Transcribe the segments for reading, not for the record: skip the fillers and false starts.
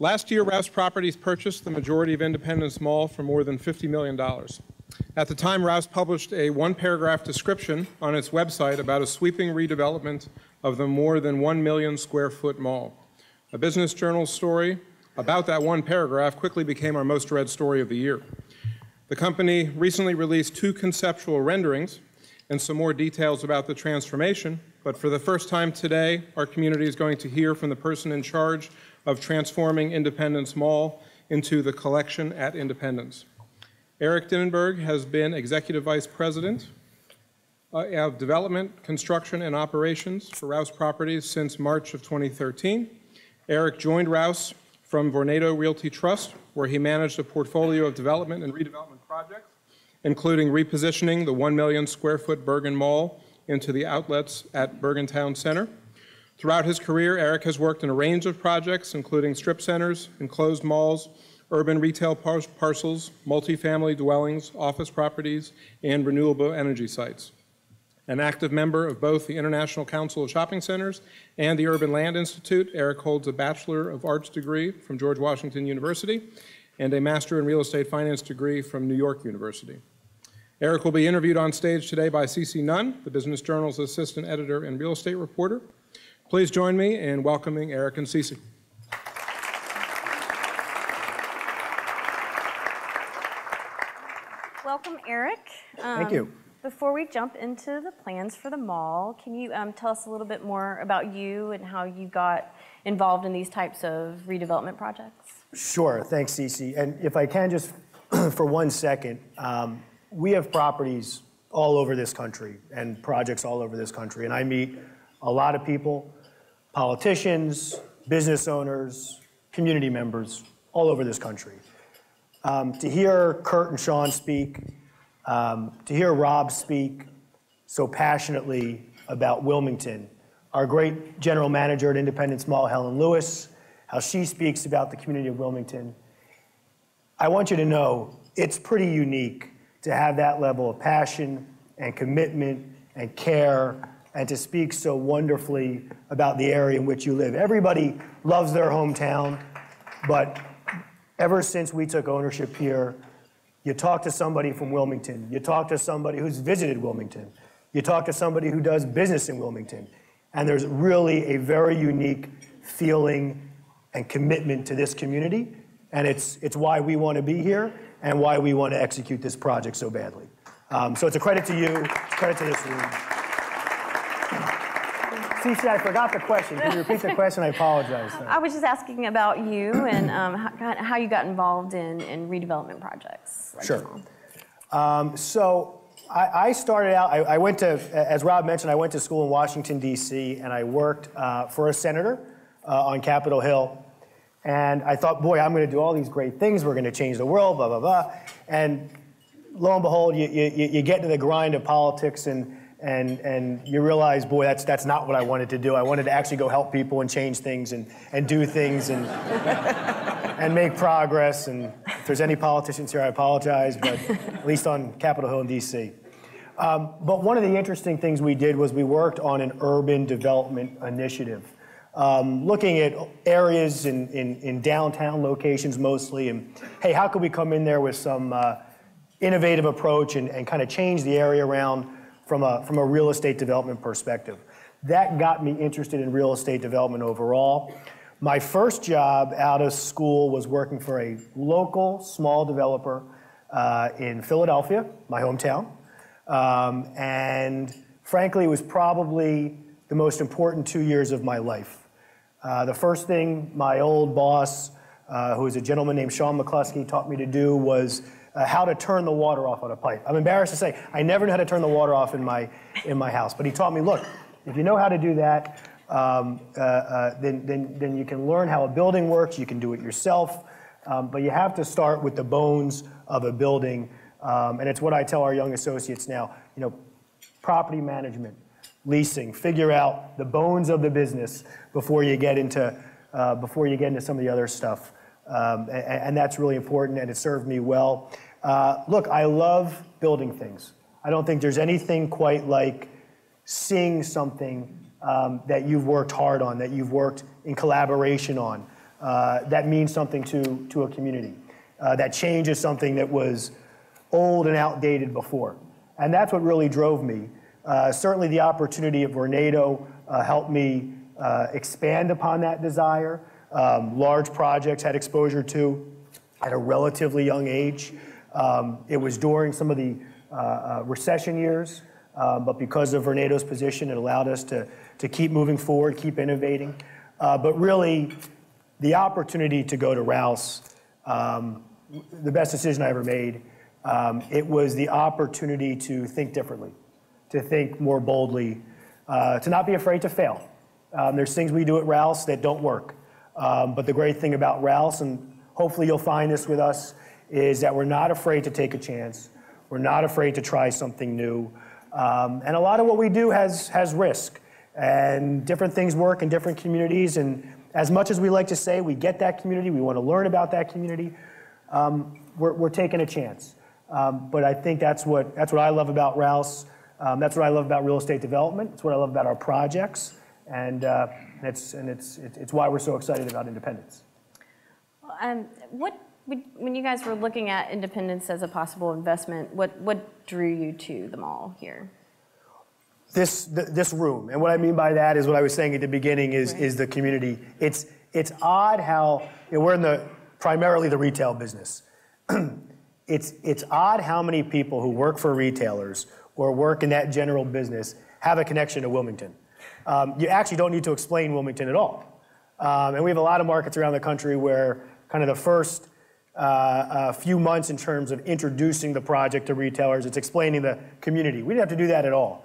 Last year, Rouse Properties purchased the majority of Independence Mall for more than $50 million. At the time, Rouse published a one-paragraph description on its website about a sweeping redevelopment of the more than 1 million square foot mall. A Business Journal story about that one paragraph quickly became our most read story of the year. The company recently released 2 conceptual renderings and some more details about the transformation, but for the first time today, our community is going to hear from the person in charge of transforming Independence Mall into the collection at Independence. Eric Dinnenberg has been Executive Vice President of Development, Construction, and Operations for Rouse Properties since March of 2013. Eric joined Rouse from Vornado Realty Trust, where he managed a portfolio of development and redevelopment projects, including repositioning the 1 million square foot Bergen Mall into the outlets at Bergen Town Center. Throughout his career, Eric has worked in a range of projects, including strip centers, enclosed malls, urban retail parcels, multifamily dwellings, office properties, and renewable energy sites. An active member of both the International Council of Shopping Centers and the Urban Land Institute, Eric holds a Bachelor of Arts degree from George Washington University and a Master in Real Estate Finance degree from New York University. Eric will be interviewed on stage today by CeCe Nunn, the Business Journal's assistant editor and real estate reporter. Please join me in welcoming Eric and CeCe. Welcome, Eric. Thank you. Before we jump into the plans for the mall, can you tell us a little bit more about you and how you got involved in these types of redevelopment projects? Sure, thanks, CeCe. And if I can just, for 1 second, we have properties all over this country and projects all over this country, and I meet a lot of people, politicians, business owners, community members all over this country. To hear Kurt and Sean speak, to hear Rob speak so passionately about Wilmington, our great general manager at Independence Mall, Helen Lewis, how she speaks about the community of Wilmington, I want you to know it's pretty unique to have that level of passion and commitment and care and to speak so wonderfully about the area in which you live. Everybody loves their hometown, but ever since we took ownership here, you talk to somebody from Wilmington, you talk to somebody who's visited Wilmington, you talk to somebody who does business in Wilmington, and there's really a very unique feeling and commitment to this community, and it's why we want to be here and why we want to execute this project so badly. So it's a credit to you, it's a credit to this room. CeCe, I forgot the question. Can you repeat the question? I apologize. I was just asking about you and how you got involved in redevelopment projects. Like Sure. So I started out, I went to, as Rob mentioned, I went to school in Washington, D.C., and I worked for a senator on Capitol Hill. And I thought, boy, I'm going to do all these great things. We're going to change the world, blah, blah, blah. And lo and behold, you get into the grind of politics and you realize, boy, that's not what I wanted to do. I wanted to actually go help people and change things and do things and and make progress. And if there's any politicians here, I apologize, but at least on Capitol Hill in D.C. But one of the interesting things we did was we worked on an urban development initiative, looking at areas in downtown locations mostly, and hey, how could we come in there with some innovative approach and kind of change the area around from a real estate development perspective. That got me interested in real estate development overall. My first job out of school was working for a local small developer in Philadelphia, my hometown. And frankly, it was probably the most important 2 years of my life. The first thing my old boss, who was a gentleman named Sean McCluskey, taught me to do was how to turn the water off on a pipe. I'm embarrassed to say, I never knew how to turn the water off in my house. But he taught me, look, if you know how to do that, then you can learn how a building works, you can do it yourself, but you have to start with the bones of a building. And it's what I tell our young associates now, property management, leasing, figure out the bones of the business before you get into some of the other stuff. And that's really important, and it served me well. Look, I love building things. I don't think there's anything quite like seeing something that you've worked hard on, that you've worked in collaboration on, that means something to a community. That change is something that was old and outdated before. And that's what really drove me. Certainly the opportunity at Vornado helped me expand upon that desire. Large projects had exposure to at a relatively young age. It was during some of the recession years, but because of Vornado's position, it allowed us to keep moving forward, keep innovating. But really, the opportunity to go to Rouse, the best decision I ever made. It was the opportunity to think differently, to think more boldly, to not be afraid to fail. There's things we do at Rouse that don't work. But the great thing about Rouse, and hopefully you'll find this with us, is that we're not afraid to take a chance. We're not afraid to try something new. And a lot of what we do has risk. And different things work in different communities. And as much as we like to say we get that community, we want to learn about that community, we're taking a chance. But I think that's what I love about Rouse. That's what I love about real estate development. It's what I love about our projects. And it's why we're so excited about Independence. When you guys were looking at Independence as a possible investment, what drew you to the mall here? This room, and what I mean by that is what I was saying at the beginning is the community. It's odd how we're in primarily the retail business. It's odd how many people who work for retailers or work in that general business have a connection to Wilmington. You actually don't need to explain Wilmington at all. And we have a lot of markets around the country where kind of the first few months in terms of introducing the project to retailers, it's explaining the community. We didn't have to do that at all.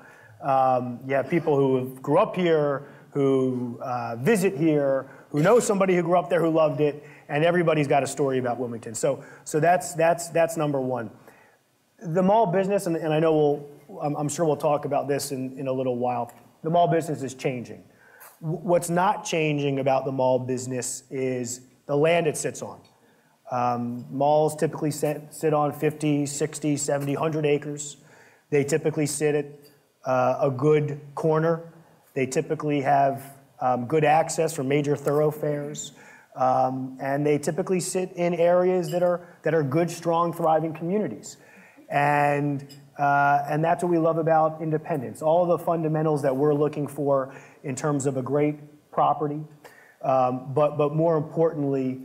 You have people who grew up here, who visit here, who know somebody who grew up there who loved it, and everybody's got a story about Wilmington. So that's number one. The mall business, and I know I'm sure we'll talk about this in a little while. The mall business is changing. What's not changing about the mall business is the land it sits on. Malls typically sit on 50, 60, 70, 100 acres. They typically sit at a good corner. They typically have good access from major thoroughfares. And they typically sit in areas that are good, strong, thriving communities. And that's what we love about Independence. All the fundamentals that we're looking for in terms of a great property, but more importantly,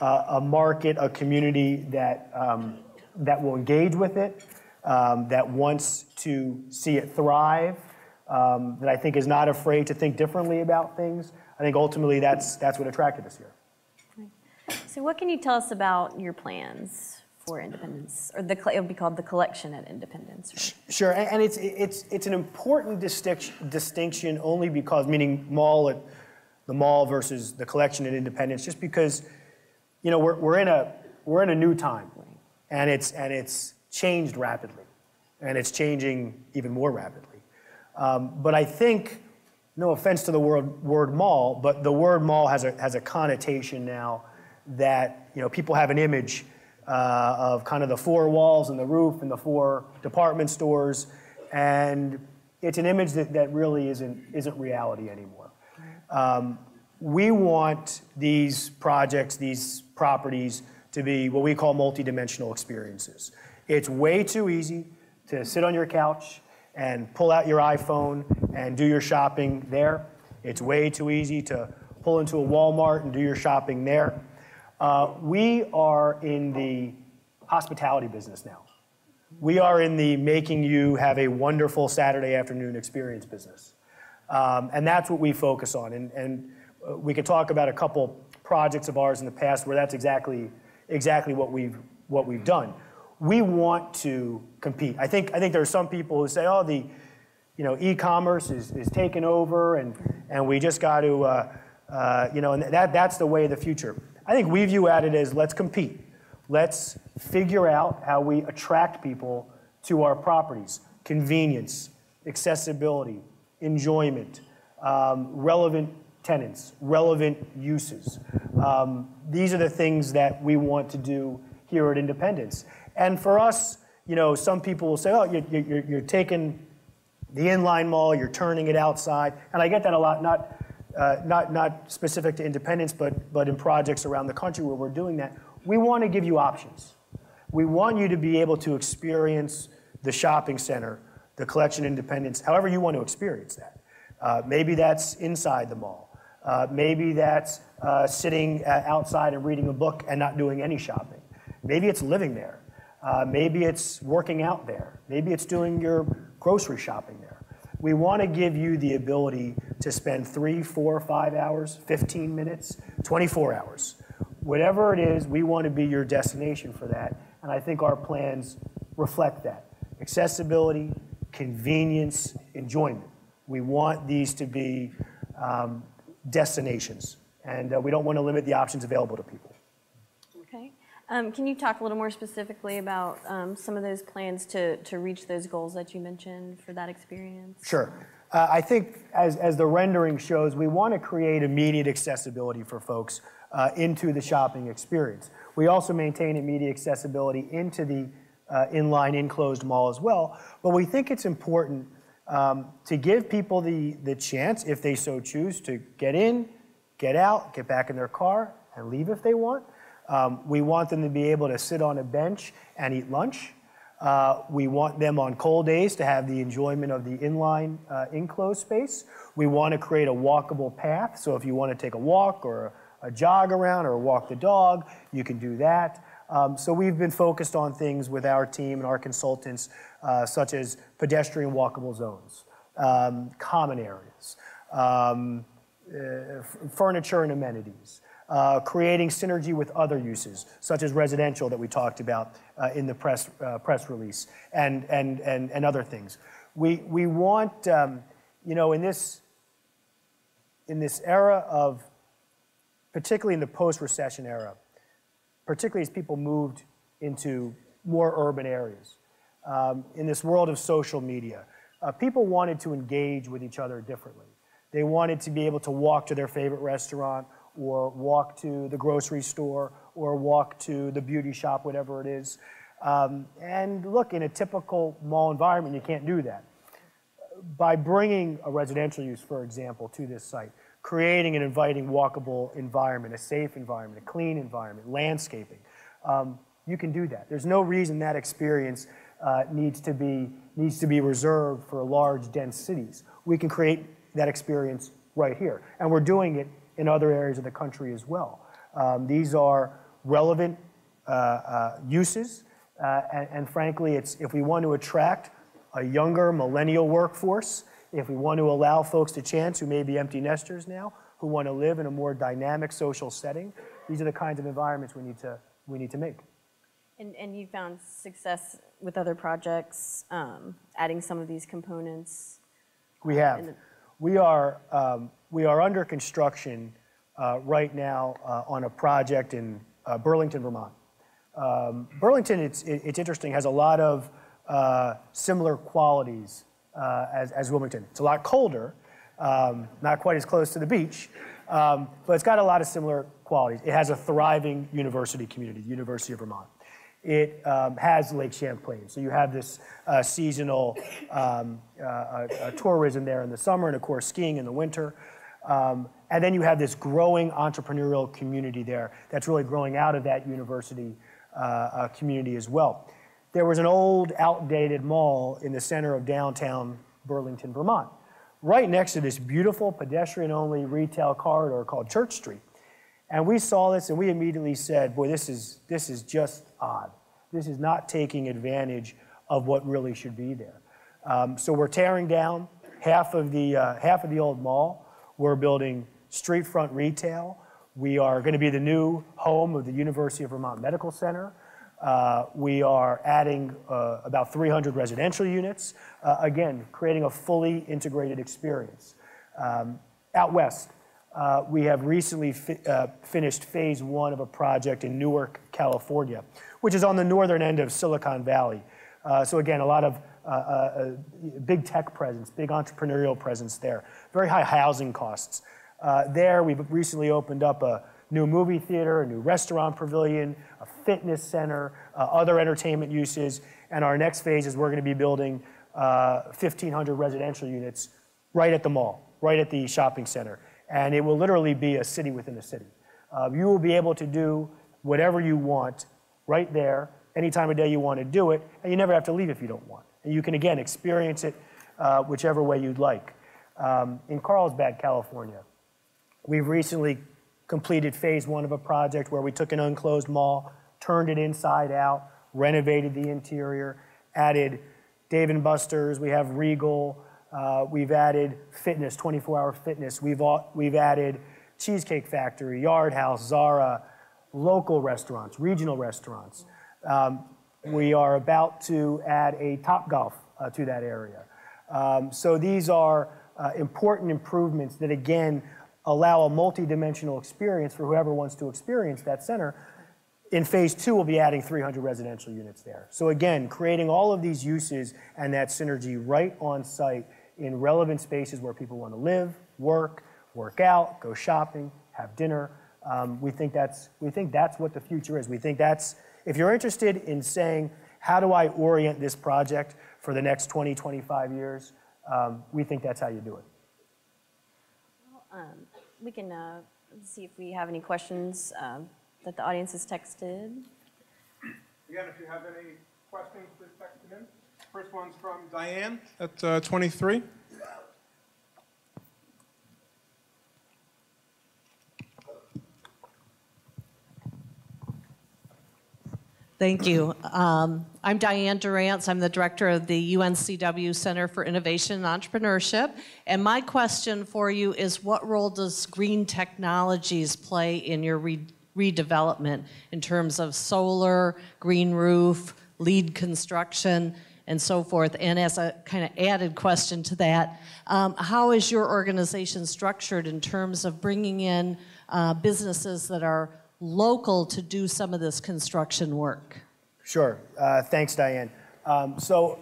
a market, a community that will engage with it, that wants to see it thrive, that I think is not afraid to think differently about things. I think ultimately that's what attracted us here. So what can you tell us about your plans for Independence, or it would be called the Collection at Independence? Right? Sure, and it's an important distinction only because, meaning the mall versus the Collection at Independence, just because, we're in a new time, and it's changed rapidly, and it's changing even more rapidly. But I think, no offense to the word mall, but the word mall has a connotation now that people have an image of kind of the four walls and the roof and the four department stores, and it's an image that really isn't reality anymore. We want these projects, these properties, to be what we call multidimensional experiences. It's way too easy to sit on your couch and pull out your iPhone and do your shopping there. It's way too easy to pull into a Walmart and do your shopping there. We are in the hospitality business now. We are in the making you have a wonderful Saturday afternoon experience business. And that's what we focus on. And we could talk about a couple projects of ours in the past where that's exactly what we've done. We want to compete. I think there are some people who say, the e-commerce is taken over and we just got to, and that's the way of the future. I think we view at it as let's compete. Let's figure out how we attract people to our properties. Convenience, accessibility, enjoyment, relevant tenants, relevant uses. These are the things that we want to do here at Independence. And for us, some people will say, you're taking the inline mall, you're turning it outside. And I get that a lot, not specific to Independence, but in projects around the country where we're doing that, we want to give you options. We want you to be able to experience the shopping center, the Collection Independence, however you want to experience that. Maybe that's inside the mall. Maybe that's sitting outside and reading a book and not doing any shopping. Maybe it's living there. Maybe it's working out there. Maybe it's doing your grocery shopping there. We want to give you the ability to spend 3, 4, 5 hours, 15 minutes, 24 hours. Whatever it is, we want to be your destination for that. And I think our plans reflect that. Accessibility, convenience, enjoyment. We want these to be destinations. And we don't want to limit the options available to people. Okay. Can you talk a little more specifically about some of those plans to reach those goals that you mentioned for that experience? Sure. I think as the rendering shows, we want to create immediate accessibility for folks into the shopping experience. We also maintain immediate accessibility into the inline enclosed mall as well, but we think it's important to give people the chance, if they so choose, to get in, get out, get back in their car, and leave if they want. We want them to be able to sit on a bench and eat lunch. We want them on cold days to have the enjoyment of the inline enclosed space. We want to create a walkable path, so if you want to take a walk or a jog around or walk the dog, you can do that. So we've been focused on things with our team and our consultants, such as pedestrian walkable zones, common areas, furniture and amenities, creating synergy with other uses, such as residential that we talked about in the press release, and other things. We want, you know, in this era of, particularly in the post-recession era, particularly as people moved into more urban areas, in this world of social media, people wanted to engage with each other differently. They wanted to be able to walk to their favorite restaurant, or walk to the grocery store, or walk to the beauty shop, whatever it is. And look, in a typical mall environment, you can't do that. By bringing a residential use, for example, to this site, creating an inviting, walkable environment, a safe environment, a clean environment, landscaping, you can do that. There's no reason that experience needs to be reserved for large, dense cities. We can create that experience right here. And we're doing it in other areas of the country as well. These are relevant uses, and frankly, if we want to attract a younger millennial workforce, if we want to allow folks the chance who may be empty nesters now, who want to live in a more dynamic social setting, these are the kinds of environments we need to make. And you found success with other projects, adding some of these components? We have. We are under construction right now on a project in Burlington, Vermont. Burlington, it's interesting, has a lot of similar qualities as Wilmington. It's a lot colder, not quite as close to the beach, but it's got a lot of similar qualities. It has a thriving university community, the University of Vermont. It has Lake Champlain, so you have this seasonal tourism there in the summer, and of course skiing in the winter. And then you have this growing entrepreneurial community there that's really growing out of that university community as well. There was an old, outdated mall in the center of downtown Burlington, Vermont, right next to this beautiful pedestrian-only retail corridor called Church Street. And we saw this and we immediately said, boy, this is just odd. This is not taking advantage of what really should be there. So we're tearing down half of the old mall. We're building street front retail. We are going to be the new home of the University of Vermont Medical Center. We are adding about 300 residential units, again, creating a fully integrated experience. Out west, we have recently finished phase 1 of a project in Newark, California, which is on the northern end of Silicon Valley. So again, a lot of big tech presence, big entrepreneurial presence there, very high housing costs. There, we've recently opened up a new movie theater, a new restaurant pavilion, a fitness center, other entertainment uses, and our next phase is we're going to be building 1,500 residential units right at the mall, right at the shopping center. And it will literally be a city within a city. You will be able to do whatever you want right there, any time of day you want to do it, and you never have to leave if you don't want. And you can, again, experience it whichever way you'd like. In Carlsbad, California, we've recently completed phase 1 of a project where we took an unclosed mall, turned it inside out, renovated the interior, added Dave & Buster's, we have Regal, we've added fitness, 24-hour fitness, we've added Cheesecake Factory, Yard House, Zara, local restaurants, regional restaurants. We are about to add a Topgolf to that area. So these are important improvements that, again, allow a multi-dimensional experience for whoever wants to experience that center. In phase 2, we'll be adding 300 residential units there. So again, creating all of these uses and that synergy right on site in relevant spaces where people want to live, work out, go shopping, have dinner. We think that's what the future is. We think that's, if you're interested in saying, how do I orient this project for the next 20, 25 years, we think that's how you do it. Well, we can see if we have any questions that the audience has texted. Again, if you have any questions, please text them in. First one's from Diane at 23. Thank you. I'm Diane Durance. I'm the director of the UNCW Center for Innovation and Entrepreneurship. And my question for you is, what role does green technologies play in your redevelopment in terms of solar, green roof, LEED construction, and so forth? And as a kind of added question to that, how is your organization structured in terms of bringing in businesses that are local to do some of this construction work? Sure. Thanks, Diane. So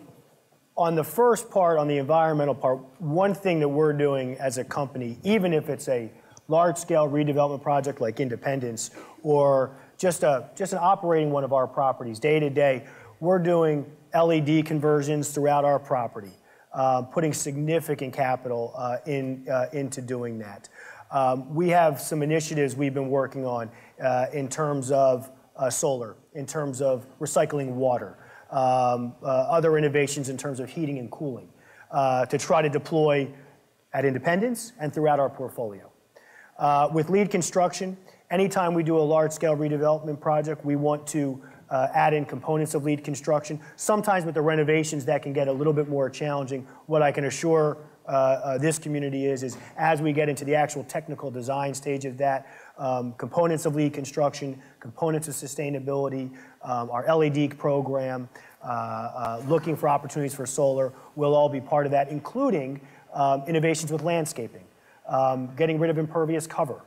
on the first part, on the environmental part, one thing that we're doing as a company, even if it's a large-scale redevelopment project like Independence or just an operating one of our properties day to day, we're doing LED conversions throughout our property, putting significant capital into doing that. We have some initiatives we've been working on in terms of solar, in terms of recycling water, other innovations in terms of heating and cooling to try to deploy at Independence and throughout our portfolio. With LEED construction, anytime we do a large-scale redevelopment project, we want to add in components of LEED construction. Sometimes with the renovations, that can get a little bit more challenging. What I can assure this community is as we get into the actual technical design stage of that, components of LEED construction, components of sustainability, our LED program, looking for opportunities for solar will all be part of that, including innovations with landscaping, getting rid of impervious cover,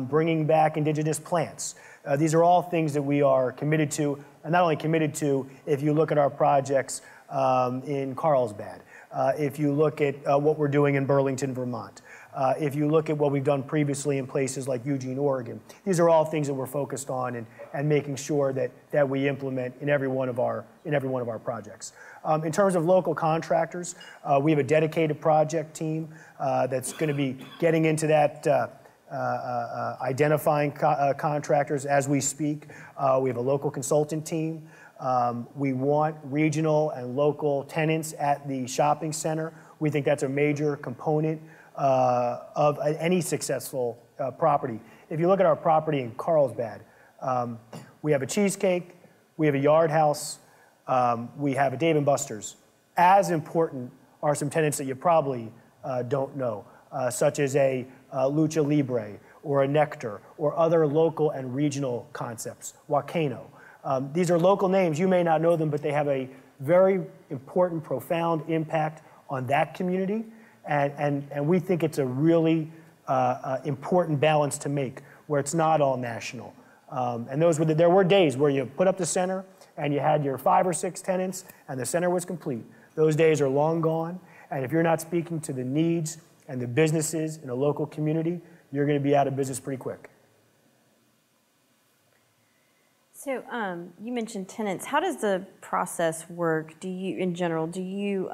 bringing back indigenous plants. These are all things that we are committed to, and not only committed to, if you look at our projects in Carlsbad, if you look at what we're doing in Burlington, Vermont, if you look at what we've done previously in places like Eugene, Oregon, these are all things that we're focused on and making sure that we implement in every one of our projects. In terms of local contractors, we have a dedicated project team that's going to be getting into that, identifying contractors as we speak. We have a local consultant team. We want regional and local tenants at the shopping center. We think that's a major component of any successful property. If you look at our property in Carlsbad, we have a Cheesecake, we have a Yard House, we have a Dave & Buster's. As important are some tenants that you probably don't know, such as a Lucha Libre or a Nectar or other local and regional concepts, Wakano. These are local names. You may not know them, but they have a very important, profound impact on that community. And we think it's a really important balance to make where it's not all national. And there were days where you put up the center and you had your 5 or 6 tenants and the center was complete. Those days are long gone. And if you're not speaking to the needs and the businesses in a local community, you're going to be out of business pretty quick. So you mentioned tenants. How does the process work? In general, do you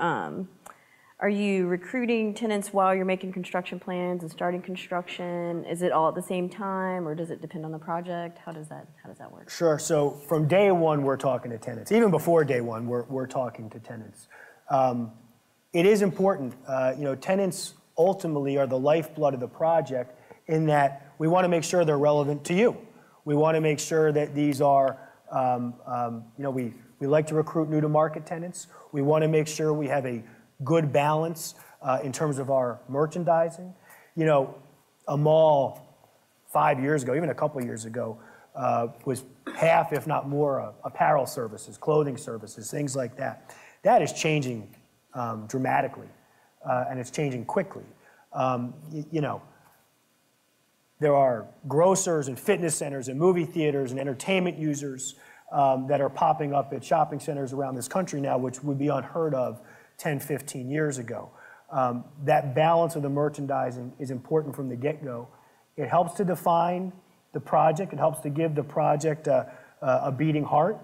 Are you recruiting tenants while you're making construction plans and starting construction? Is it all at the same time, or does it depend on the project? How does that work? Sure. So from day one, we're talking to tenants. Even before day one, we're talking to tenants. It is important. Tenants ultimately are the lifeblood of the project in that we want to make sure they're relevant to you. We want to make sure that these are, we like to recruit new to market tenants. We want to make sure we have a good balance in terms of our merchandising. A mall 5 years ago, even a couple of years ago, was half, if not more, apparel services, clothing services, things like that. That is changing dramatically, and it's changing quickly. There are grocers and fitness centers and movie theaters and entertainment users that are popping up at shopping centers around this country now, which would be unheard of 10, 15 years ago. That balance of the merchandising is important from the get-go. It helps to define the project. It helps to give the project a beating heart.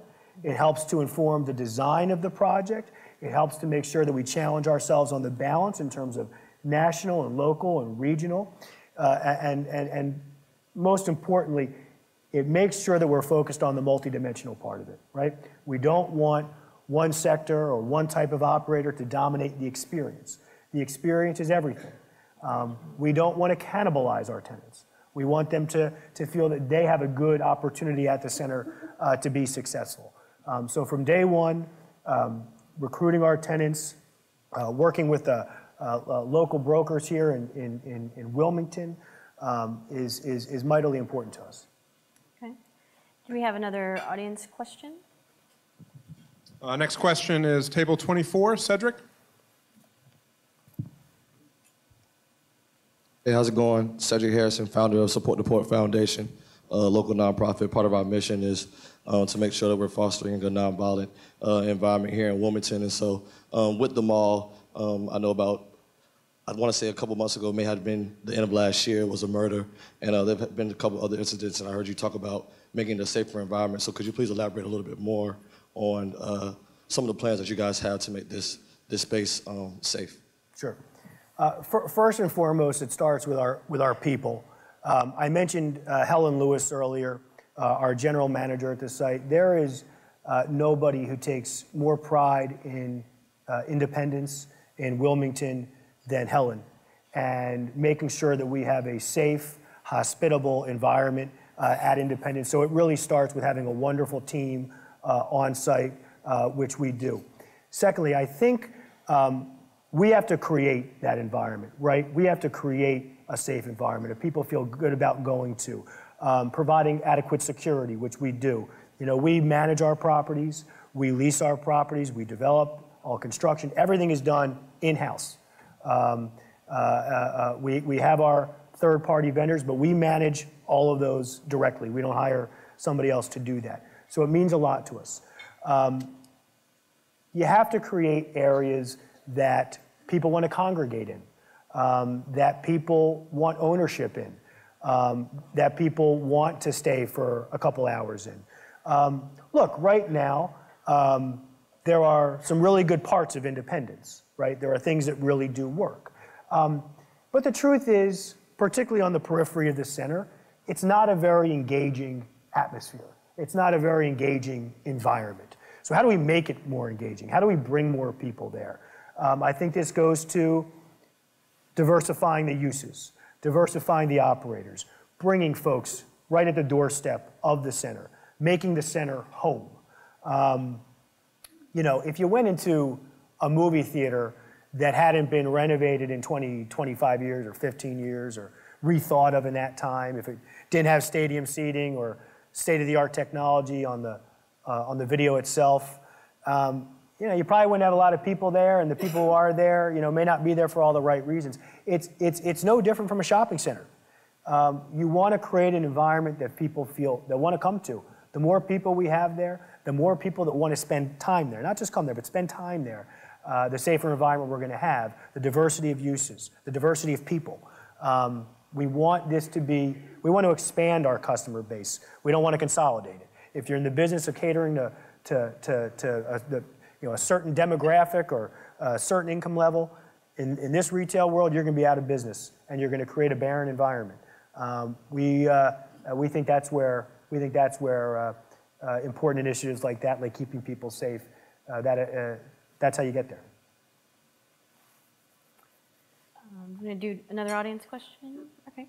It helps to inform the design of the project. It helps to make sure that we challenge ourselves on the balance in terms of national and local and regional. And most importantly, it makes sure that we're focused on the multidimensional part of it, right? We don't want one sector or one type of operator to dominate the experience. The experience is everything. We don't want to cannibalize our tenants. We want them to feel that they have a good opportunity at the center to be successful. So from day one, recruiting our tenants, working with local brokers here in Wilmington is mightily important to us. Okay. Do we have another audience question? Next question is table 24, Cedric. Hey, how's it going? Cedric Harrison, founder of Support the Port Foundation, a local nonprofit. Part of our mission is to make sure that we're fostering a nonviolent environment here in Wilmington. And so with the mall, I know about, I want to say a couple months ago, may have been the end of last year, was a murder. And there have been a couple other incidents, and I heard you talk about making it a safer environment. So could you please elaborate a little bit more on some of the plans that you guys have to make this space safe? Sure. First and foremost, it starts with our people. I mentioned Helen Lewis earlier, our general manager at the site. There is nobody who takes more pride in independence in Wilmington than Helen, and making sure that we have a safe, hospitable environment at Independence. So it really starts with having a wonderful team on site, which we do. Secondly, I think we have to create that environment, right? We have to create a safe environment that people feel good about going to. Providing adequate security, which we do. We manage our properties, we lease our properties, we develop all construction. Everything is done in-house. We have our third-party vendors, but we manage all of those directly. We don't hire somebody else to do that. So it means a lot to us. You have to create areas that people want to congregate in, that people want ownership in, that people want to stay for a couple hours in. Look, right now, there are some really good parts of Independence, right? There are things that really do work. But the truth is, particularly on the periphery of the center, it's not a very engaging atmosphere. It's not a very engaging environment. So how do we make it more engaging? How do we bring more people there? I think this goes to diversifying the uses, diversifying the operators, bringing folks right at the doorstep of the center, making the center home. If you went into a movie theater that hadn't been renovated in 20, 25 years or 15 years or rethought of in that time, if it didn't have stadium seating or state-of-the-art technology on the video itself, you probably wouldn't have a lot of people there, and the people who are there, may not be there for all the right reasons. It's no different from a shopping center. You want to create an environment that people feel, that want to come to. The more people we have there, the more people that want to spend time there, not just come there, but spend time there, the safer environment we're going to have, the diversity of uses, the diversity of people. We want to expand our customer base. We don't want to consolidate it. If you're in the business of catering to a certain demographic or a certain income level, In this retail world, you're going to be out of business, and you're going to create a barren environment. We think that's where important initiatives like that, like keeping people safe, that's how you get there. I'm going to do another audience question. Okay.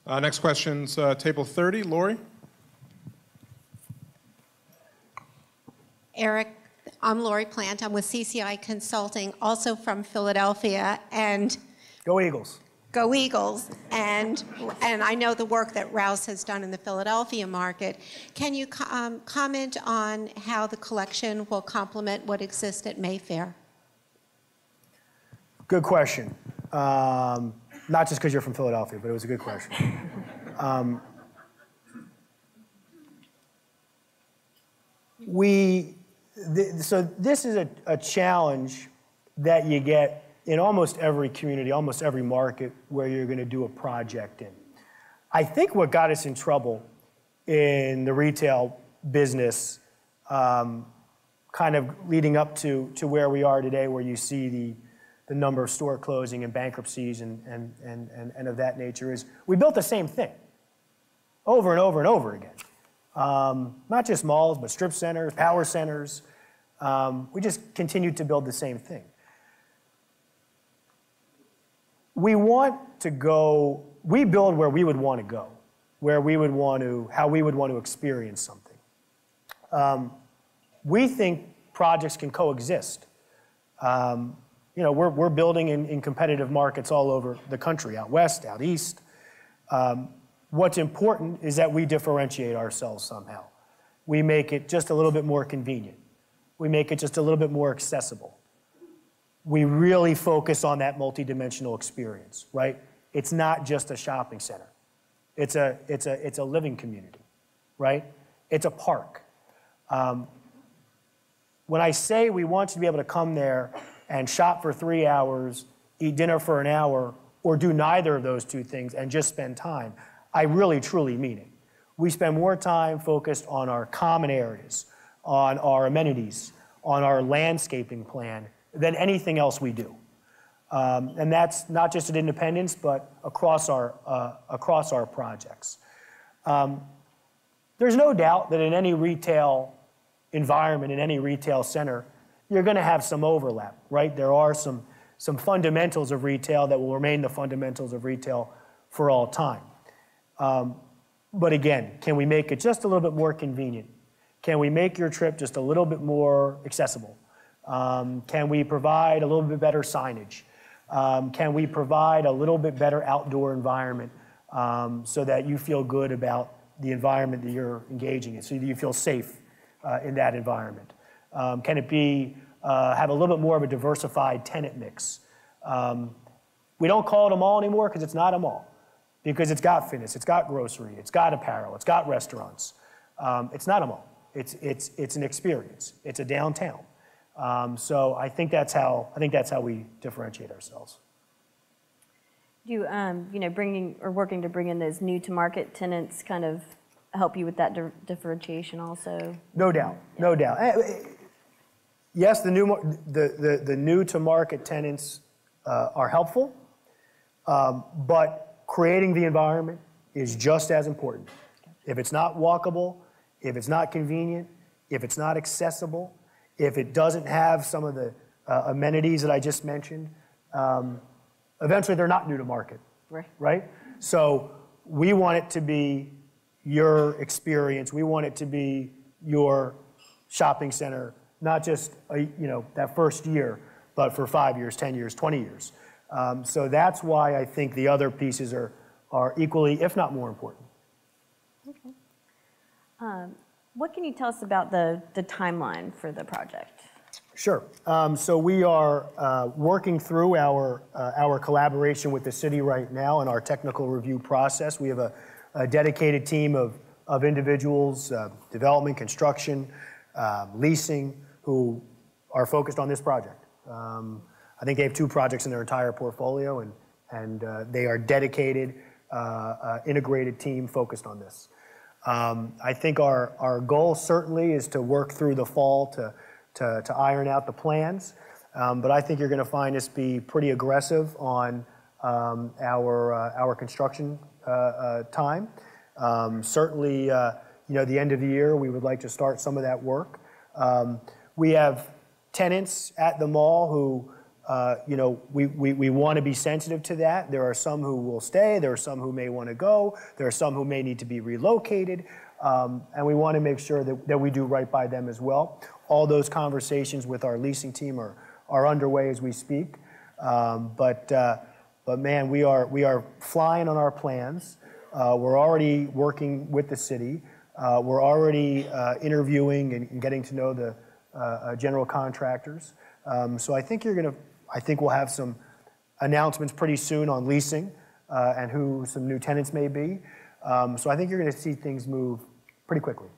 Next question's table 30. Lori? Eric, I'm Lori Plant. I'm with CCI Consulting, also from Philadelphia, and Go Eagles. go Eagles. And I know the work that Rouse has done in the Philadelphia market. Can you comment on how the collection will complement what exists at Mayfair? Good question. Not just because you're from Philadelphia, but it was a good question. So this is a challenge that you get in almost every community, almost every market where you're going to do a project in. I think what got us in trouble in the retail business, kind of leading up to where we are today, where you see the number of store closing and bankruptcies and of that nature, is we built the same thing over and over and over again. Not just malls, but strip centers, power centers. We just continued to build the same thing. We build where we would want to go, how we would want to experience something. We think projects can coexist. We're building in competitive markets all over the country, out west, out east. What's important is that we differentiate ourselves somehow. We make it just a little bit more convenient. We make it just a little bit more accessible. We really focus on that multidimensional experience, right? It's not just a shopping center. It's a living community, right? It's a park. When I say we want you to be able to come there and shop for 3 hours, eat dinner for an hour, or do neither of those two things and just spend time, I really, truly mean it. We spend more time focused on our common areas, on our amenities, on our landscaping plan than anything else we do. And that's not just at Independence, but across our projects. There's no doubt that in any retail environment, in any retail center, you're going to have some overlap, right? There are some fundamentals of retail that will remain the fundamentals of retail for all time. But again, can we make it just a little bit more convenient? Can we make your trip just a little bit more accessible? Can we provide a little bit better signage? Can we provide a little bit better outdoor environment so that you feel good about the environment that you're engaging in, so that you feel safe in that environment? Can it be have a little bit more of a diversified tenant mix? We don't call it a mall anymore because it's not a mall, because it's got fitness, it's got grocery, it's got apparel, it's got restaurants. It's not a mall. It's an experience. It's a downtown. So I think that's how we differentiate ourselves. Do bringing or working to bring in those new to market tenants kind of help you with that differentiation also? No doubt, no doubt. Yes, the new to market tenants are helpful, but creating the environment is just as important. If it's not walkable, if it's not convenient, if it's not accessible, if it doesn't have some of the amenities that I just mentioned, eventually they're not new to market, right? So we want it to be your experience. We want it to be your shopping center, not just that first year, but for 5 years, 10 years, 20 years. So that's why I think the other pieces are equally, if not more important. Okay. What can you tell us about the timeline for the project? Sure. So we are working through our collaboration with the city right now in our technical review process. We have a dedicated team of individuals, development, construction, leasing, who are focused on this project. I think they have 2 projects in their entire portfolio, and they are dedicated, integrated team focused on this. I think our goal certainly is to work through the fall to iron out the plans. But I think you're going to find us be pretty aggressive on our construction time. Certainly, the end of the year, we would like to start some of that work. We have tenants at the mall who, we want to be sensitive to that. There are some who will stay. There are some who may want to go. There are some who may need to be relocated. And we want to make sure that we do right by them as well. All those conversations with our leasing team are underway as we speak. But man, we are flying on our plans. We're already working with the city. We're already interviewing and getting to know the general contractors. So I think we'll have some announcements pretty soon on leasing and who some new tenants may be. So I think you're going to see things move pretty quickly.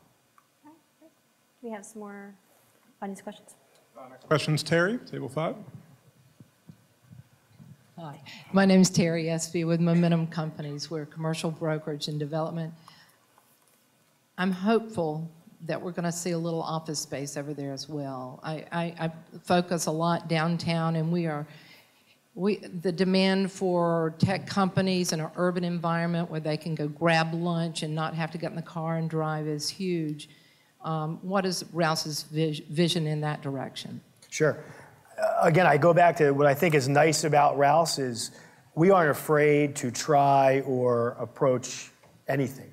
Do we have some more audience questions? Next question's Terry, table 5. Hi, my name is Terry Espy with Momentum Companies. We're commercial brokerage and development. I'm hopeful that we're going to see a little office space over there as well. I focus a lot downtown, and the demand for tech companies in an urban environment where they can go grab lunch and not have to get in the car and drive is huge. What is Rouse's vision in that direction? Sure. Again, I go back to what I think is nice about Rouse is we aren't afraid to try or approach anything.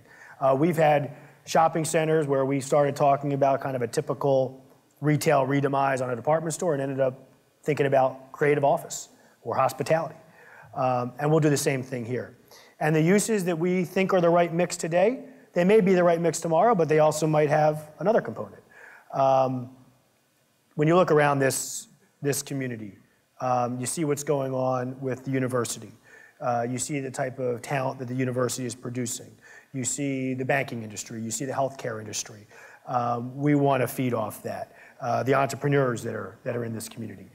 We've had shopping centers where we started talking about kind of a typical retail redemise on a department store and ended up thinking about creative office or hospitality. And we'll do the same thing here. And the uses that we think are the right mix today, they may be the right mix tomorrow, but they also might have another component. When you look around this community, you see what's going on with the university. You see the type of talent that the university is producing. You see the banking industry. You see the healthcare industry. We want to feed off that. The entrepreneurs that are in this community.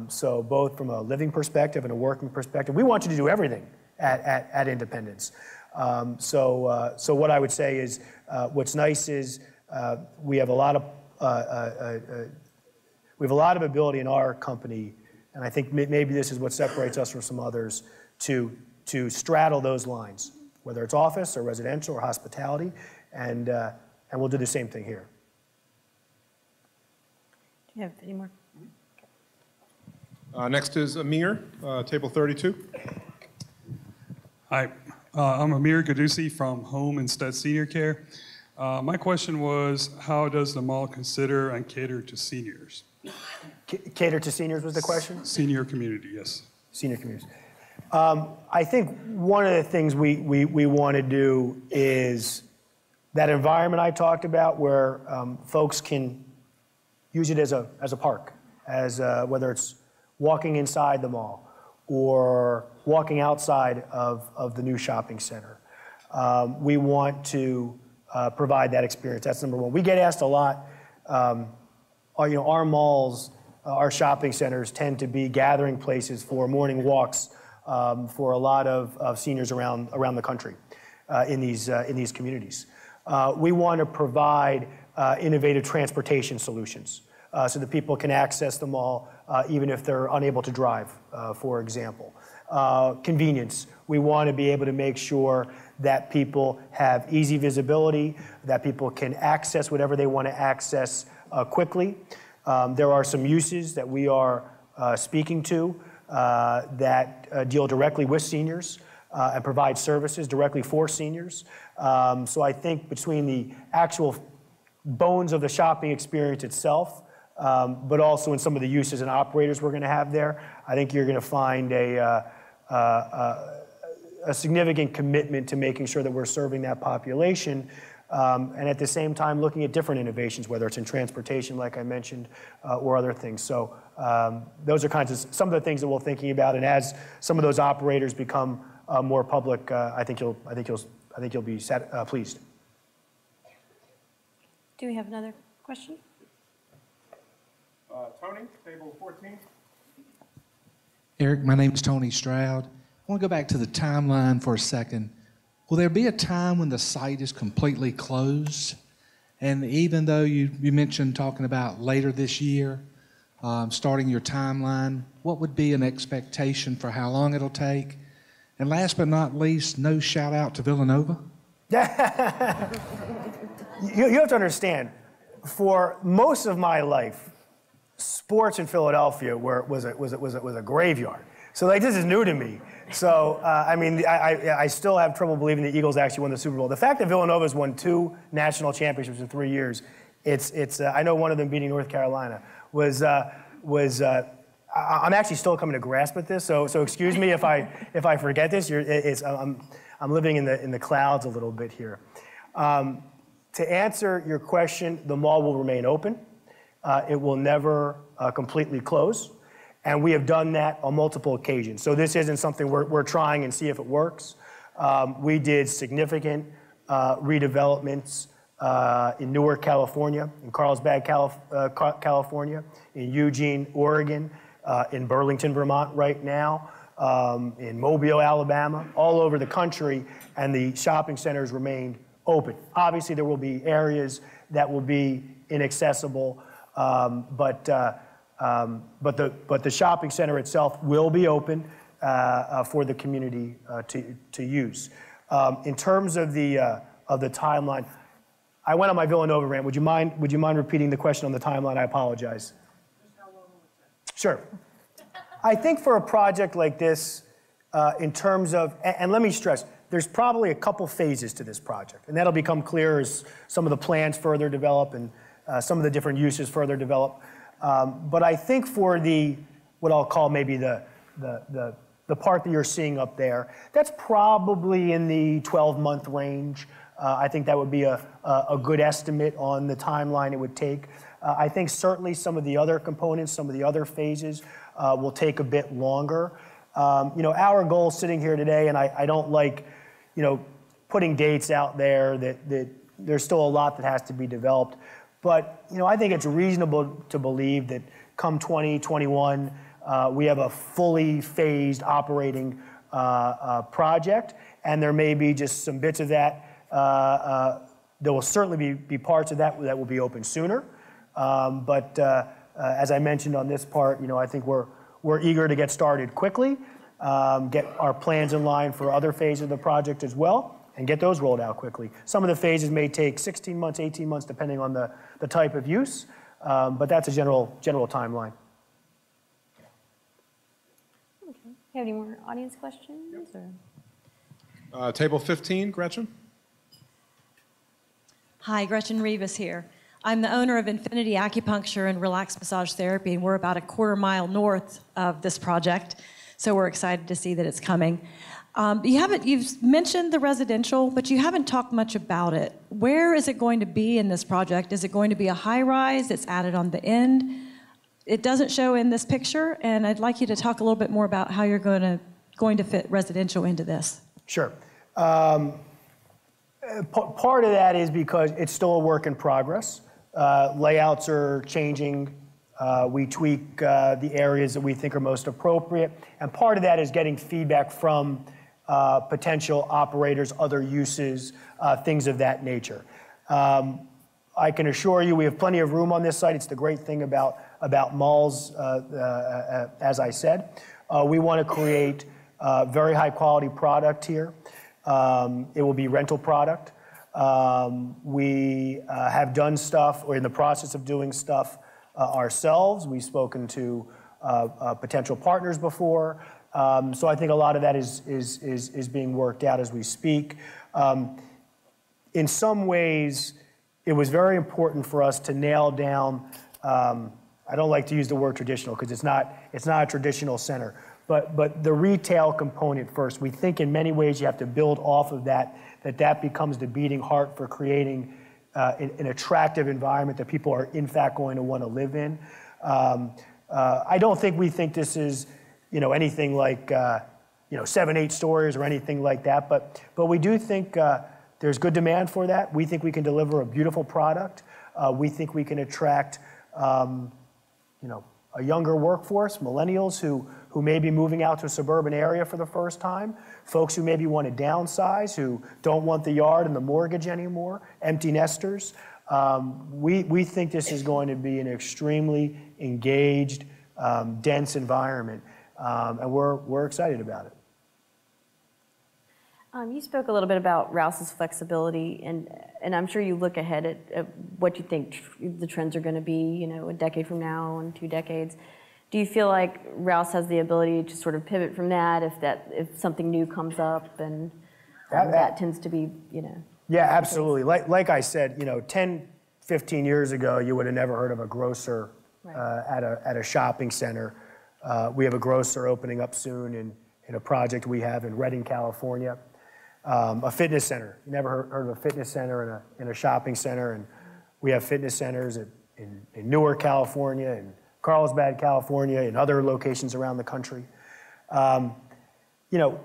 So both from a living perspective and a working perspective, we want you to do everything at Independence. So what I would say is, what's nice is we have a lot of ability in our company, and I think maybe this is what separates us from some others, to straddle those lines, whether it's office or residential or hospitality, and we'll do the same thing here. Do you have any more? Next is Amir, table 32. Hi, I'm Amir Gadusi from Home Instead Senior Care. My question was, how does the mall consider and cater to seniors? Cater to seniors was the question? Senior community, yes. Senior communities. I think one of the things we want to do is that environment I talked about where folks can use it as a park, whether it's walking inside the mall or walking outside of the new shopping center. We want to provide that experience. That's number one. We get asked a lot, our malls, our shopping centers tend to be gathering places for morning walks for a lot of seniors around the country in these communities. We want to provide innovative transportation solutions so that people can access the mall even if they're unable to drive, for example. Convenience. We want to be able to make sure that people have easy visibility, that people can access whatever they want to access quickly. There are some uses that we are speaking to that deal directly with seniors and provide services directly for seniors. So I think between the actual bones of the shopping experience itself, but also in some of the uses and operators we're going to have there, I think you're going to find a significant commitment to making sure that we're serving that population, and at the same time looking at different innovations, whether it's in transportation, like I mentioned, or other things. So those are some of the things that we're thinking about, and as some of those operators become more public, I think you'll be pleased. Do we have another question? Tony, table 14. Eric, my name is Tony Stroud. I want to go back to the timeline for a second. Will there be a time when the site is completely closed? And even though you mentioned talking about later this year, starting your timeline, what would be an expectation for how long it'll take? And last but not least, no shout out to Villanova? You have to understand, for most of my life, sports in Philadelphia was a graveyard. So like, this is new to me. So, I mean, I still have trouble believing the Eagles actually won the Super Bowl. The fact that Villanova's won 2 national championships in 3 years, I know one of them beating North Carolina, I'm actually still coming to grasp with this, so excuse me if I forget this. I'm living in the clouds a little bit here. To answer your question, the mall will remain open. It will never completely close. And we have done that on multiple occasions. So this isn't something we're trying and see if it works. We did significant redevelopments in Newark, California, in Carlsbad, California, in Eugene, Oregon, in Burlington, Vermont right now, in Mobile, Alabama, all over the country, and the shopping centers remained open. Obviously, there will be areas that will be inaccessible, but the shopping center itself will be open for the community to use. In terms of the timeline, I went on my Villanova rant. Would you mind repeating the question on the timeline? I apologize. Sure. I think for a project like this, in terms of, and let me stress, there's probably a couple phases to this project, and that'll become clear as some of the plans further develop and some of the different uses further develop. But I think for what I'll call maybe the part that you're seeing up there, that's probably in the 12-month range. I think that would be a good estimate on the timeline it would take. I think certainly some of the other components, some of the other phases will take a bit longer. Our goal sitting here today, and I don't like, putting dates out there that there's still a lot that has to be developed. But, I think it's reasonable to believe that come 2021, we have a fully phased operating project, and there may be just some bits of that. There will certainly be parts of that will be open sooner. But as I mentioned on this part, I think we're eager to get started quickly, get our plans in line for other phases of the project as well, and get those rolled out quickly. Some of the phases may take 16 months, 18 months, depending on the type of use, but that's a general timeline. Okay. You have any more audience questions? Or? Table 15, Gretchen. Hi, Gretchen Rivas here. I'm the owner of Infinity Acupuncture and Relaxed Massage Therapy, and we're about a quarter-mile north of this project, so we're excited to see that it's coming. You've mentioned the residential, but you haven't talked much about it. Where is it going to be in this project? Is it going to be a high-rise that's added on the end? It doesn't show in this picture, and I'd like you to talk a little bit more about how you're going to fit residential into this. Sure. Part of that is because it's still a work in progress. Layouts are changing. We tweak the areas that we think are most appropriate. And part of that is getting feedback from potential operators, other uses, things of that nature. I can assure you we have plenty of room on this site. It's the great thing about malls, as I said. We want to create very high quality product here. It will be rental product. We have done stuff, or in the process of doing stuff ourselves. We've spoken to potential partners before. So I think a lot of that is being worked out as we speak. In some ways, it was very important for us to nail down, I don't like to use the word traditional because it's not a traditional center, but the retail component first. We think in many ways you have to build off of that becomes the beating heart for creating an attractive environment that people are in fact going to want to live in. I don't think we think this is, anything like, 7, 8 stories or anything like that, but we do think there's good demand for that. We think we can deliver a beautiful product. We think we can attract, a younger workforce, millennials who may be moving out to a suburban area for the first time, folks who maybe want to downsize, who don't want the yard and the mortgage anymore, empty nesters. We think this is going to be an extremely engaged, dense environment, and we're excited about it. You spoke a little bit about Rouse's flexibility, and I'm sure you look ahead at what you think the trends are going to be, a decade from now and 2 decades. Do you feel like Rouse has the ability to sort of pivot from that if something new comes up, and that tends to be, Yeah, absolutely. Like I said, 10, 15 years ago, you would have never heard of a grocer at a shopping center. We have a grocer opening up soon in a project we have in Redding, California. A fitness center. You never heard of a fitness center in a shopping center, and we have fitness centers in Newark, California, in Carlsbad, California, and other locations around the country.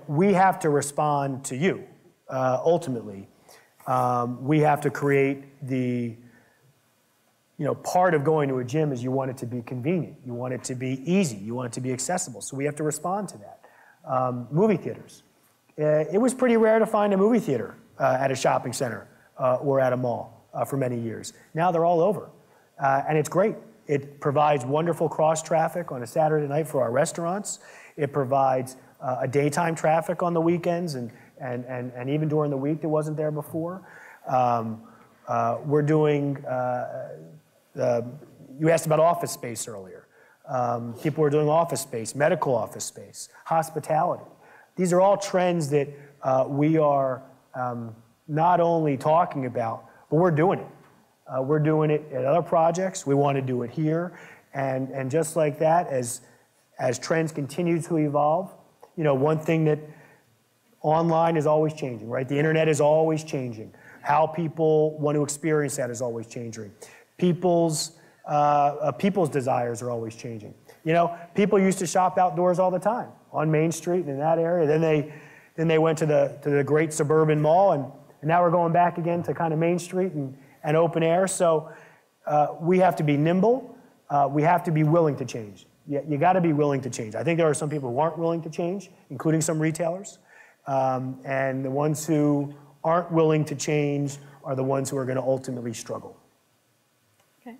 We have to respond to you, ultimately. We have to create the, part of going to a gym is you want it to be convenient. You want it to be easy. You want it to be accessible. So we have to respond to that. Movie theaters. It was pretty rare to find a movie theater at a shopping center or at a mall for many years. Now they're all over, and it's great. It provides wonderful cross-traffic on a Saturday night for our restaurants. It provides a daytime traffic on the weekends, and even during the week that wasn't there before. We're doing, you asked about office space earlier. People are doing office space, medical office space, hospitality. These are all trends that we are not only talking about, but we're doing it. We're doing it at other projects. We want to do it here. And just like that, as trends continue to evolve, one thing that online is always changing, right? The internet is always changing. How people want to experience that is always changing. People's desires are always changing. People used to shop outdoors all the time on Main Street and in that area. Then they went to the great suburban mall, and now we're going back again to kind of Main Street and open air. So we have to be nimble. We have to be willing to change. You got to be willing to change. I think there are some people who aren't willing to change, including some retailers. And the ones who aren't willing to change are the ones who are going to ultimately struggle. Okay.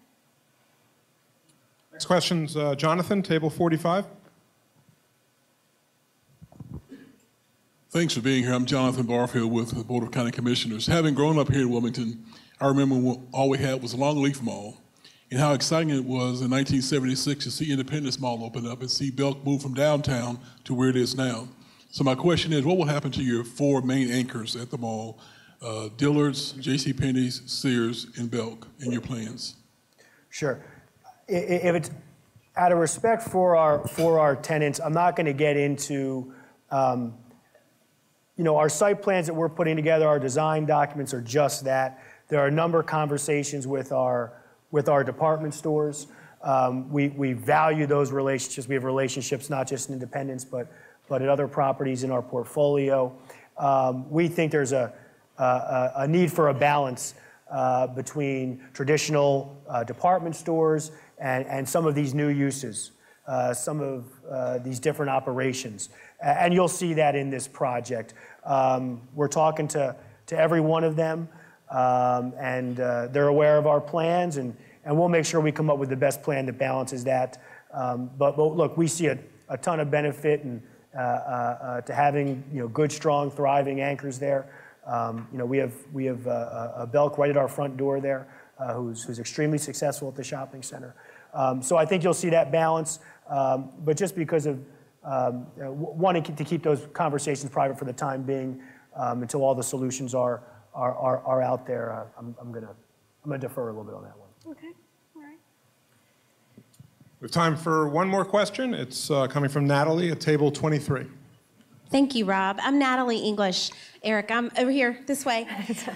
Next question's Jonathan, table 45. Thanks for being here. I'm Jonathan Barfield with the Board of County Commissioners. Having grown up here in Wilmington, I remember all we had was Longleaf Mall, and how exciting it was in 1976 to see Independence Mall open up and see Belk move from downtown to where it is now. So my question is, what will happen to your 4 main anchors at the mall, Dillard's, JCPenney's, Sears, and Belk, in your plans? Sure. If it's out of respect for our tenants, I'm not going to get into our site plans that we're putting together, our design documents are just that. There are a number of conversations with our department stores. We value those relationships. We have relationships not just in Independence, but at other properties in our portfolio. We think there's a need for a balance between traditional department stores and some of these new uses, some of these different operations. And you'll see that in this project. We're talking to every one of them, and they're aware of our plans, and we'll make sure we come up with the best plan that balances that. But look, we see a ton of benefit to having good, strong, thriving anchors there. We have a Belk right at our front door there, who's extremely successful at the shopping center. So I think you'll see that balance, but just because of wanting to keep those conversations private for the time being, until all the solutions are out there, I'm gonna defer a little bit on that one. Okay. All right. We have time for one more question. It's coming from Natalie at table 23. Thank you, Rob. I'm Natalie English. Eric, I'm over here this way.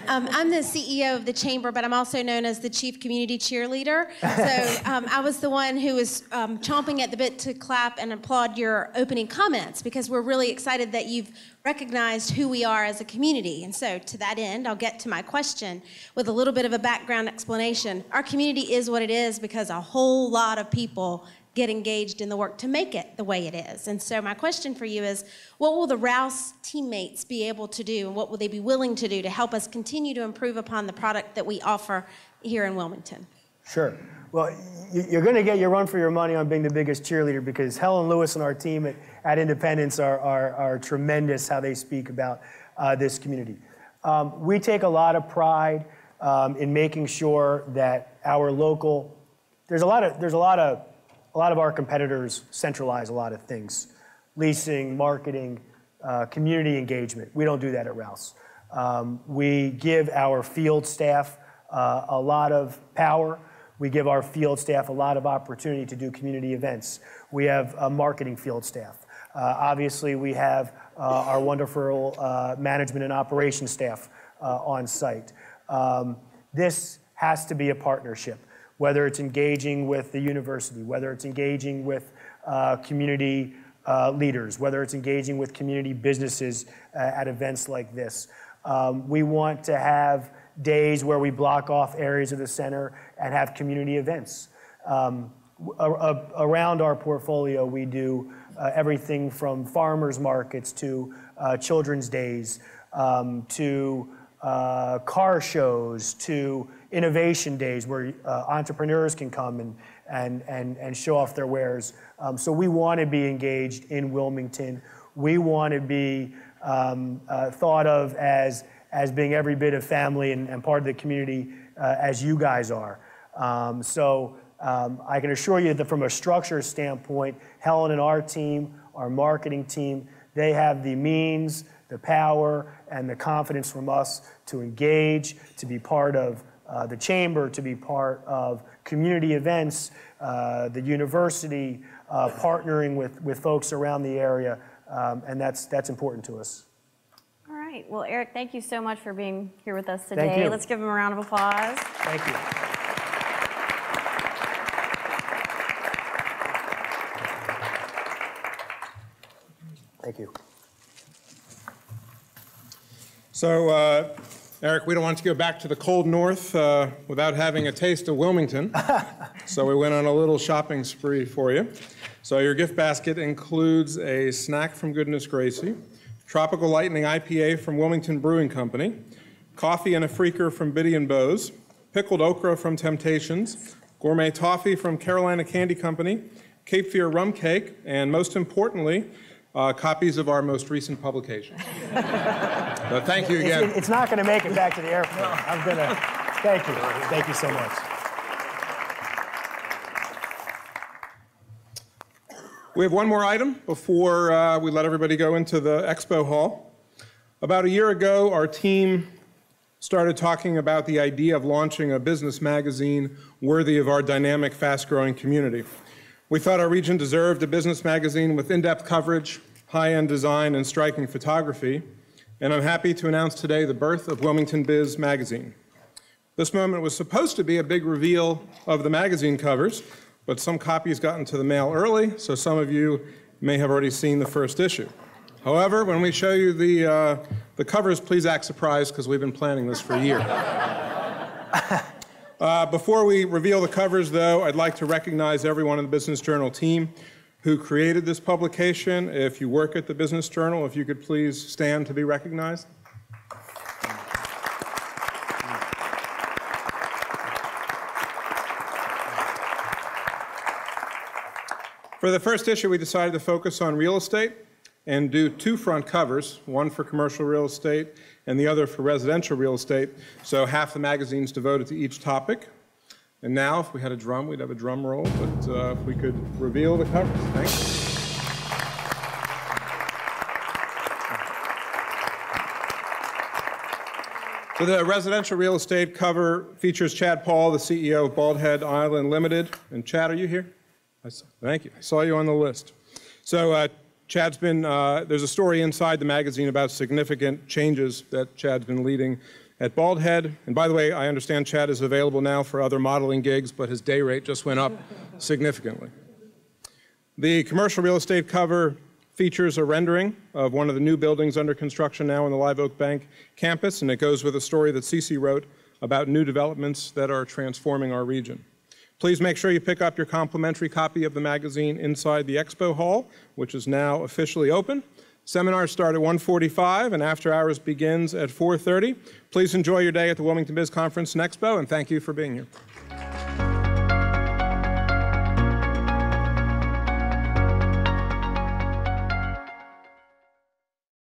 I'm the CEO of the Chamber, but I'm also known as the Chief Community Cheerleader. So I was the one who was chomping at the bit to clap and applaud your opening comments, because we're really excited that you've recognized who we are as a community. And so to that end, I'll get to my question with a little bit of a background explanation. Our community is what it is because a whole lot of people get engaged in the work to make it the way it is. And so my question for you is, what will the Rouse teammates be able to do, and what will they be willing to do to help us continue to improve upon the product that we offer here in Wilmington? Sure. Well, you're going to get your run for your money on being the biggest cheerleader because Helen Lewis and our team at Independence are tremendous how they speak about this community. We take a lot of pride in making sure that our local, there's a lot of our competitors centralize a lot of things, leasing, marketing, community engagement. We don't do that at Rouse. We give our field staff a lot of power. We give our field staff a lot of opportunity to do community events. We have a marketing field staff. Obviously, we have our wonderful management and operations staff on site. This has to be a partnership, whether it's engaging with the university, whether it's engaging with community leaders, whether it's engaging with community businesses at events like this. We want to have days where we block off areas of the center and have community events. Around our portfolio, we do everything from farmers markets to children's days, to car shows, to innovation days where entrepreneurs can come and show off their wares. So we want to be engaged in Wilmington. We want to be thought of as being every bit of family and part of the community as you guys are. I can assure you that from a structure standpoint, Helen and our team, our marketing team, they have the means, the power, and the confidence from us to engage, to be part of the chamber, to be part of community events, the university, partnering with folks around the area, and that's important to us. All right. Well, Eric, thank you so much for being here with us today. Thank you. Let's give him a round of applause. Thank you. Thank you. So, Eric, we don't want to go back to the cold north without having a taste of Wilmington. So we went on a little shopping spree for you. So your gift basket includes a snack from Goodness Gracie, Tropical Lightning IPA from Wilmington Brewing Company, coffee and a freaker from Biddy and Bose, pickled okra from Temptations, gourmet toffee from Carolina Candy Company, Cape Fear rum cake, and most importantly, copies of our most recent publications. So thank you again. It's not going to make it back to the airplane. I'm going to, thank you. Thank you so much. We have one more item before we let everybody go into the expo hall. About a year ago, our team started talking about the idea of launching a business magazine worthy of our dynamic, fast-growing community. We thought our region deserved a business magazine with in-depth coverage, high-end design, and striking photography, and I'm happy to announce today the birth of Wilmington Biz Magazine. This moment was supposed to be a big reveal of the magazine covers, but some copies got into the mail early, so some of you may have already seen the first issue. However, when we show you the covers, please act surprised, because we've been planning this for a year. Before we reveal the covers, though, I'd like to recognize everyone in the Business Journal team who created this publication. If you work at the Business Journal, if you could please stand to be recognized. For the first issue, we decided to focus on real estate and do two front covers, one for commercial real estate and the other for residential real estate. So half the magazine's devoted to each topic. And now, if we had a drum, we'd have a drum roll, but if we could reveal the covers. Thanks. So the residential real estate cover features Chad Paul, the CEO of Bald Head Island Limited. And Chad, are you here? Thank you. I saw you on the list. So Chad's been, there's a story inside the magazine about significant changes that Chad's been leading at Bald Head. And by the way, I understand Chad is available now for other modeling gigs, but his day rate just went up significantly. The commercial real estate cover features a rendering of one of the new buildings under construction now on the Live Oak Bank campus, and it goes with a story that Cece wrote about new developments that are transforming our region. Please make sure you pick up your complimentary copy of the magazine inside the expo hall, which is now officially open. Seminars start at 1:45 and after hours begins at 4:30. Please enjoy your day at the Wilmington Biz Conference and Expo, and thank you for being here.